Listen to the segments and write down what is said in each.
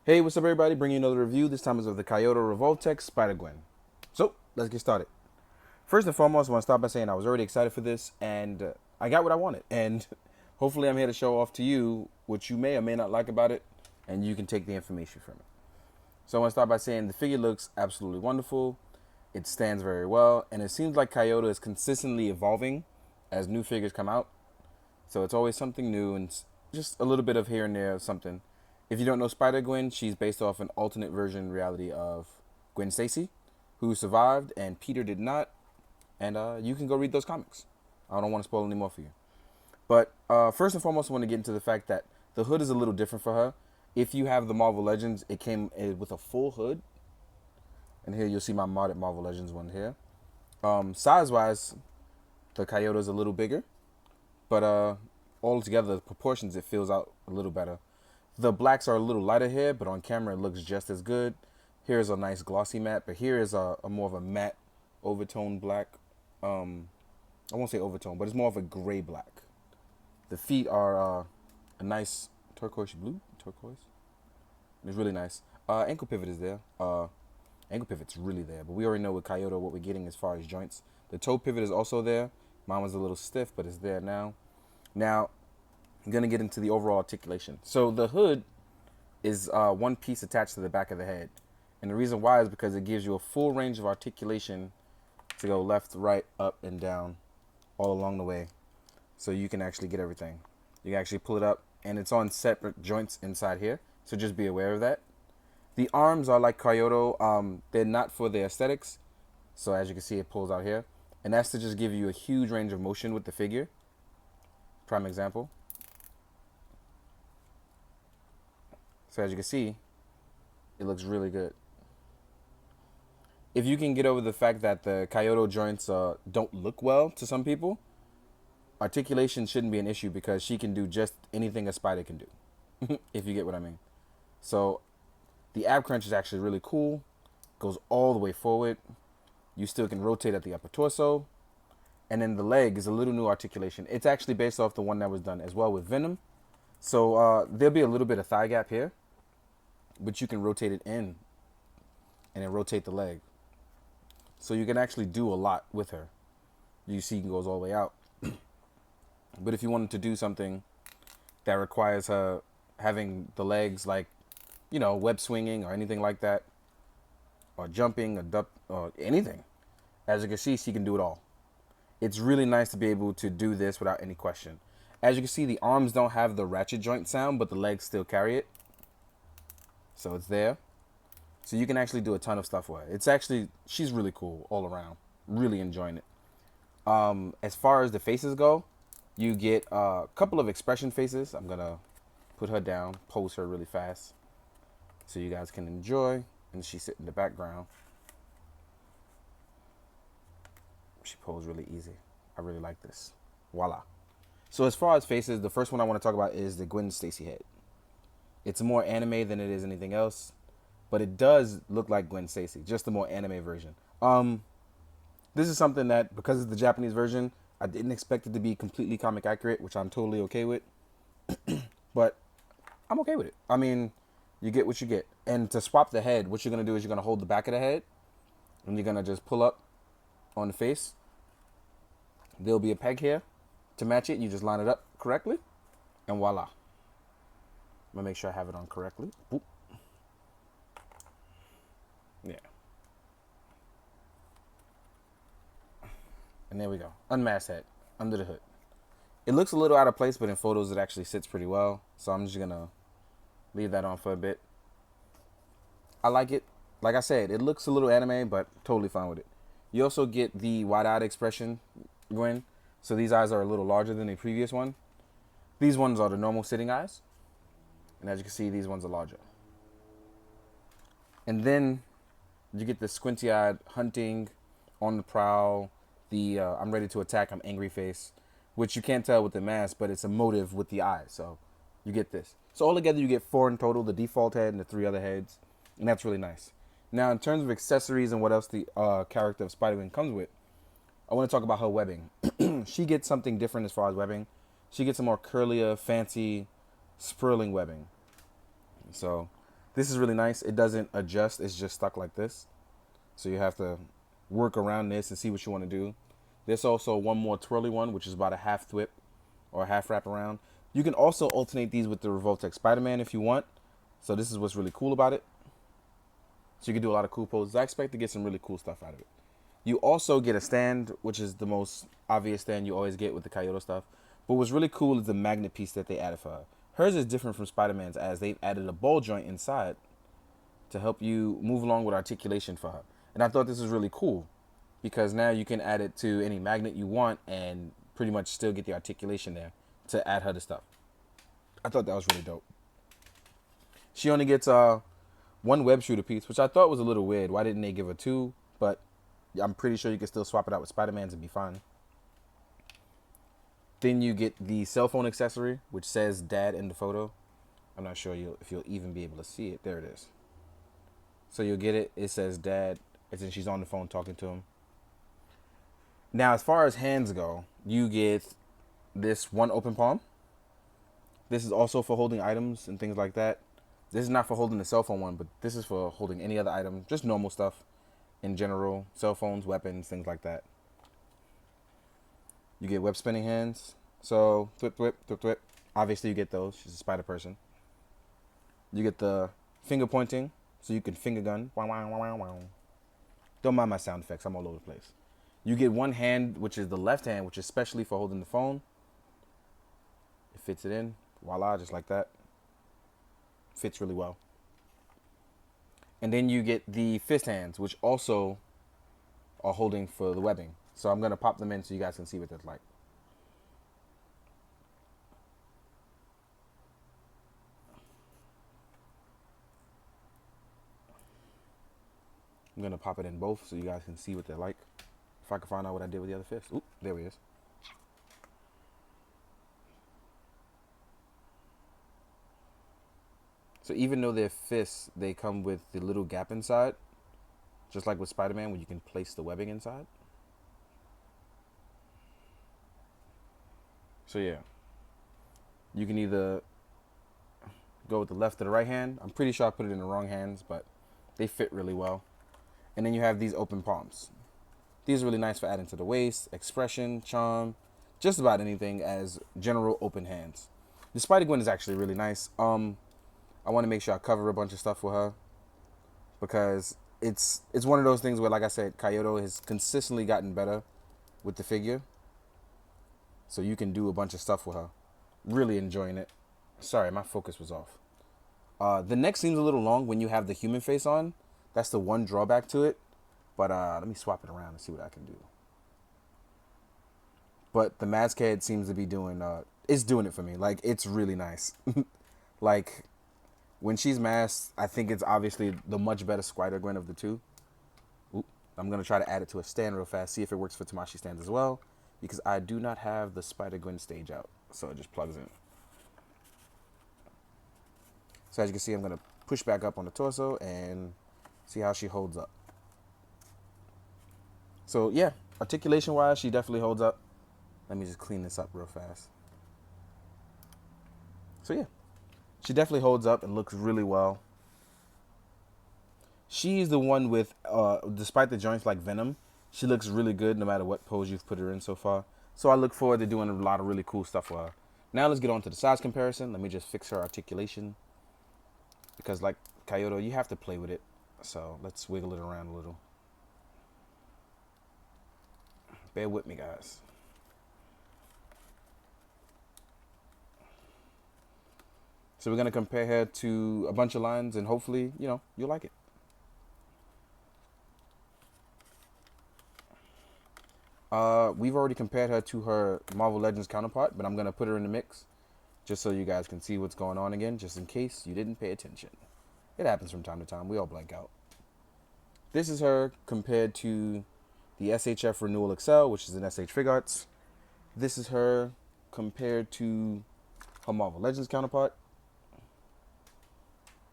Hey, what's up, everybody? Bringing you another review. This time is of the Kaiyodo Revotech Spider-Gwen. So, let's get started. First and foremost, I want to start by saying I was already excited for this, and I got what I wanted. And hopefully, I'm here to show off to you what you may or may not like about it, and you can take the information from it. So, I want to start by saying the figure looks absolutely wonderful. It stands very well, and it seems like Kaiyodo is consistently evolving as new figures come out. So, it's always something new and just a little bit of here and there something. If you don't know Spider-Gwen, she's based off an alternate version reality of Gwen Stacy, who survived and Peter did not. And you can go read those comics. I don't want to spoil any more for you. But first and foremost, I want to get into the fact that the hood is a little different for her. If you have the Marvel Legends, it came with a full hood. And here you'll see my modded Marvel Legends one here. Size-wise, the Kaiyodo is a little bigger. But all together, the proportions, it fills out a little better. The blacks are a little lighter here, but on camera it looks just as good. Here's a nice glossy matte, but here is a more of a matte overtone black. I won't say overtone, but it's more of a gray black. The feet are a nice turquoise blue, turquoise. It's really nice. Ankle pivot is there. Ankle pivot's really there, but we already know with Kaiyodo what we're getting as far as joints. The toe pivot is also there. Mine was a little stiff, but it's there now. Now, I'm going to get into the overall articulation. So the hood is one piece attached to the back of the head. And the reason why is because it gives you a full range of articulation to go left, right, up, and down all along the way. So you can actually get everything. You can actually pull it up, and it's on separate joints inside here. So just be aware of that. The arms are like Kaiyodo. They're not for the aesthetics. So as you can see, it pulls out here. And that's to just give you a huge range of motion with the figure. Prime example. So as you can see, it looks really good. If you can get over the fact that the Kaiyodo joints don't look well to some people, articulation shouldn't be an issue because she can do just anything a spider can do, if you get what I mean. So the ab crunch is actually really cool. Goes all the way forward. You still can rotate at the upper torso. And then the leg is a little new articulation. It's actually based off the one that was done as well with Venom. So there'll be a little bit of thigh gap here, but you can rotate it in and then rotate the leg. So you can actually do a lot with her. You see it goes all the way out. But if you wanted to do something that requires her having the legs like, you know, web swinging or anything like that, or jumping or duck or anything, as you can see, she can do it all. It's really nice to be able to do this without any question. As you can see, the arms don't have the ratchet joint sound, but the legs still carry it. So it's there. So you can actually do a ton of stuff with her. It's actually, she's really cool all around. Really enjoying it. As far as the faces go, you get a couple of expression faces. I'm going to put her down, pose her really fast so you guys can enjoy. And she sit in the background. She posed really easy. I really like this. Voila. So as far as faces, the first one I want to talk about is the Gwen Stacy head. It's more anime than it is anything else, but it does look like Gwen Stacy, just the more anime version. This is something that, because it's the Japanese version, I didn't expect it to be completely comic accurate, which I'm totally okay with. But I'm okay with it. I mean, you get what you get. And to swap the head, what you're going to do is you're going to hold the back of the head, and you're going to just pull up on the face. There'll be a peg here to match it. You just line it up correctly, and voila. I'm going to make sure I have it on correctly. Boop. Yeah. And there we go. Unmasked head under the hood. It looks a little out of place, but in photos it actually sits pretty well. So I'm just going to leave that on for a bit. I like it. Like I said, it looks a little anime, but totally fine with it. You also get the wide-eyed expression, Gwen. So these eyes are a little larger than the previous one. These ones are the normal sitting eyes. And as you can see, these ones are larger. And then you get the squinty-eyed hunting, on the prowl, the I'm ready to attack, I'm angry face, which you can't tell with the mask, but it's a motive with the eyes. So you get this. So altogether, you get 4 in total, the default head and the 3 other heads. And that's really nice. Now, in terms of accessories and what else the character of Spider-Gwen comes with, I want to talk about her webbing. She gets something different as far as webbing. She gets a more curlier, fancy, spurling webbing. So This is really nice. It doesn't adjust. It's just stuck like this. So you have to work around this and see what you want to do. There's also one more twirly one, which is about a half thwip or a half wrap around. You can also alternate these with the Revotech Spider-Man if you want. So this is what's really cool about it. So you can do a lot of cool poses. I expect to get some really cool stuff out of it. You also get a stand, which is the most obvious stand you always get with the Kaiyodo stuff. But what's really cool is the magnet piece that they added for her. Hers is different from Spider-Man's, as they've added a ball joint inside to help you move along with articulation for her. And I thought this was really cool because now you can add it to any magnet you want and pretty much still get the articulation there to add her to stuff. I thought that was really dope. She only gets one web shooter piece, which I thought was a little weird. Why didn't they give her two? But I'm pretty sure you can still swap it out with Spider-Man's and be fine. Then you get the cell phone accessory, which says Dad in the photo. I'm not sure if you'll even be able to see it. There it is. So you'll get it. It says Dad, and then she's on the phone talking to him. Now, as far as hands go, you get this one open palm. This is also for holding items and things like that. This is not for holding the cell phone one, but this is for holding any other item, just normal stuff in general, cell phones, weapons, things like that. You get web spinning hands. So, thwip, thwip, thwip, thwip. Obviously, you get those. She's a spider person. You get the finger pointing, so you can finger gun. Wow, wow, wow, wow. Don't mind my sound effects. I'm all over the place. You get one hand, which is the left hand, which is specially for holding the phone. It fits it in. Voila, just like that. Fits really well. And then you get the fist hands, which also are holding for the webbing. So I'm going to pop them in so you guys can see what that's like. I'm going to pop it in both so you guys can see what they're like. If I can find out what I did with the other fist. Oop, there he is. So even though they're fists, they come with the little gap inside. Just like with Spider-Man, where you can place the webbing inside. So yeah. You can either go with the left or the right hand. I'm pretty sure I put it in the wrong hands, but they fit really well. And then you have these open palms. These are really nice for adding to the waist, expression, charm, just about anything as general open hands. The Spider-Gwen is actually really nice. I want to make sure I cover a bunch of stuff with her because it's one of those things where, like I said, Kaiyodo has consistently gotten better with the figure. So you can do a bunch of stuff with her. Really enjoying it. Sorry, my focus was off. The neck seems a little long when you have the human face on. That's the one drawback to it. But let me swap it around and see what I can do. But the mask head seems to be doing, it's doing it for me. Like, it's really nice. Like, when she's masked, I think it's obviously the much better Spider-Gwen of the two. Oop. I'm going to try to add it to a stand real fast, see if it works for Tamashi stands as well. Because I do not have the Spider-Gwen stage out. So it just plugs in. So as you can see, I'm going to push back up on the torso and see how she holds up. So yeah, articulation wise, she definitely holds up. Let me just clean this up real fast. So yeah, she definitely holds up and looks really well. She's the one with, despite the joints like Venom, she looks really good no matter what pose you've put her in so far. So I look forward to doing a lot of really cool stuff with her. Now let's get on to the size comparison. Let me just fix her articulation. Because like Kaiyodo, you have to play with it. So let's wiggle it around a little. Bear with me, guys. So we're going to compare her to a bunch of lines and hopefully, you know, you'll like it. We've already compared her to her Marvel Legends counterpart, but I'm going to put her in the mix just so you guys can see what's going on again, just in case you didn't pay attention. It happens from time to time. We all blank out. This is her compared to the SHF Renewal XL, which is an SH Figuarts. This is her compared to her Marvel Legends counterpart,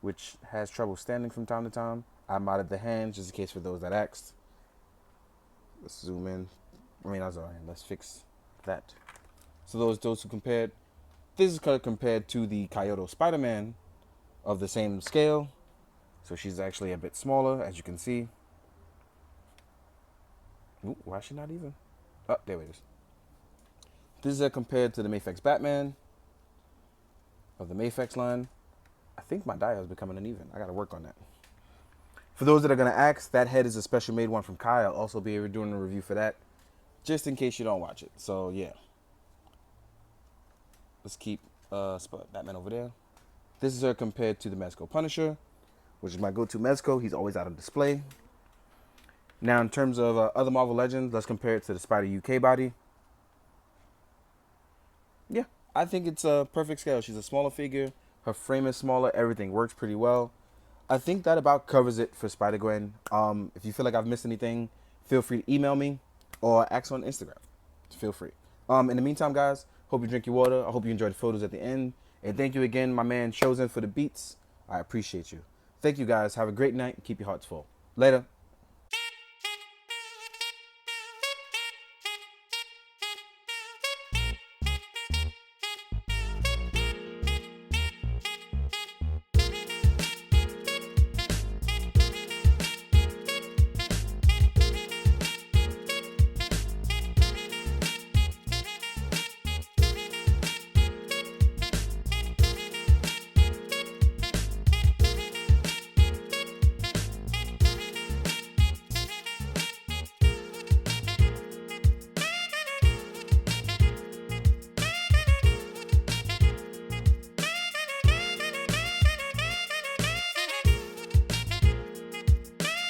which has trouble standing from time to time. I modded the hands just in case for those that asked. Let's zoom in. Let's fix that. So those who compared, this is compared to the Kaiyodo Spider-Man of the same scale. So she's actually a bit smaller, as you can see. Ooh, why is she not even? Oh, there it is. This is compared to the Mafex Batman of the Mafex line. I think my dial is becoming uneven. I got to work on that. For those that are going to ask, that head is a special made one from Kai. I'll also be doing a review for that, just in case you don't watch it. So, yeah. Let's keep Batman over there. This is her compared to the Mezco Punisher, which is my go-to Mezco. He's always out of display. Now, in terms of other Marvel Legends, let's compare it to the Spider UK body. Yeah, I think it's a perfect scale. She's a smaller figure. Her frame is smaller. Everything works pretty well. I think that about covers it for Spider-Gwen. If you feel like I've missed anything, feel free to email me or ask on Instagram. Feel free. In the meantime, guys, hope you drink your water. I hope you enjoyed the photos at the end. And thank you again, my man Chosen, for the beats. I appreciate you. Thank you, guys. Have a great night and keep your hearts full. Later.